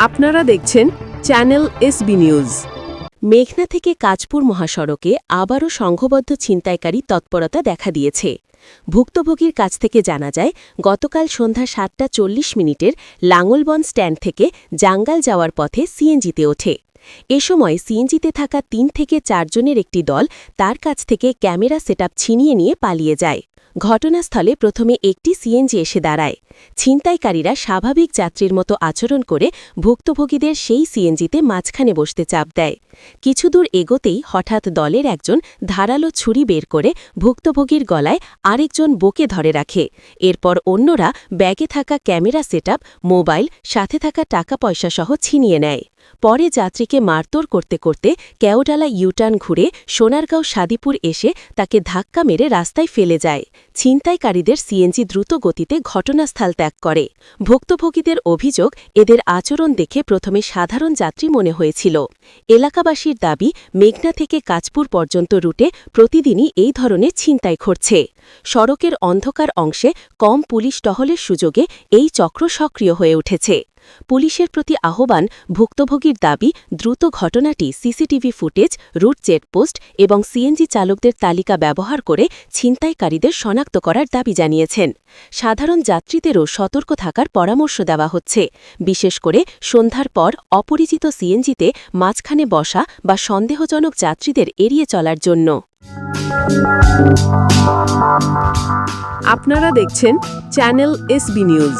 আপনারা দেখছেন channel SB news. মেঘনা থেকে কাঁচপুর মহাসড়কে আবারও সংঘবদ্ধ ছিনতাইকারী তৎপরতা দেখা দিয়েছে। ভুক্তভোগীর কাছ থেকে জানা যায়, গতকাল সন্ধ্যা ৭:৪০ লাঙ্গলবন স্ট্যান্ড থেকে জাঙ্গাল যাওয়ার পথে সিএনজিতে ওঠে। এ সময় সিএনজিতে থাকা ৩ থেকে ৪ জনের একটি দল তার কাছ থেকে ক্যামেরা সেটআপ ছিনিয়ে নিয়ে পালিয়ে যায়। ঘটনাস্থলে প্রথমে একটি সিএনজি এসে দাঁড়ায়। ছিনতাইকারীরা স্বাভাবিক যাত্রীর মতো আচরণ করে ভুক্তভোগীদের সেই সিএনজিতে মাঝখানে বসতে চাপ দেয়। কিছু দূর এগোতেই হঠাৎ দলের একজন ধারালো ছুরি বের করে ভুক্তভোগীর গলায় আরেকজন বুকে ধরে রাখে। এরপর অন্যরা ব্যাগে থাকা ক্যামেরা সেটআপ, মোবাইল, সাথে থাকা টাকা পয়সা সহ ছিনিয়ে নেয়। পরে যাত্রীকে মারধর করতে করতে কেওডালা ইউটার্ন ঘুরে সোনারগাঁও সাদিপুর এসে তাকে ধাক্কা মেরে রাস্তায় ফেলে যায়। ছিনতাইকারীদের সিএনজি দ্রুত গতিতে ঘটনাস্থল ত্যাগ করে। ভুক্তভোগীদের অভিযোগ, এদের আচরণ দেখে প্রথমে সাধারণ যাত্রী মনে হয়েছিল। এলাকাবাসীর দাবি, মেঘনা থেকে কাঁচপুর পর্যন্ত রুটে প্রতিদিনই এই ধরনের ছিনতাই ঘটছে। সড়কের অন্ধকার অংশে কম পুলিশ টহলের সুযোগে এই চক্র সক্রিয় হয়ে উঠেছে। পুলিশের প্রতি আহ্বান, ভুক্তভোগীর দাবি, দ্রুত ঘটনাটি সিসিটিভি ফুটেজ, রুট চেকপোস্ট এবং সিএনজি চালকদের তালিকা ব্যবহার করে ছিনতাইকারীদের শনাক্ত করার দাবি জানিয়েছেন। সাধারণ যাত্রীদেরও সতর্ক থাকার পরামর্শ দেওয়া হচ্ছে, বিশেষ করে সন্ধ্যার পর অপরিচিত সিএনজিতে মাঝখানে বসা বা সন্দেহজনক যাত্রীদের এড়িয়ে চলার জন্য। আপনারা দেখছেন চ্যানেল এসবি নিউজ।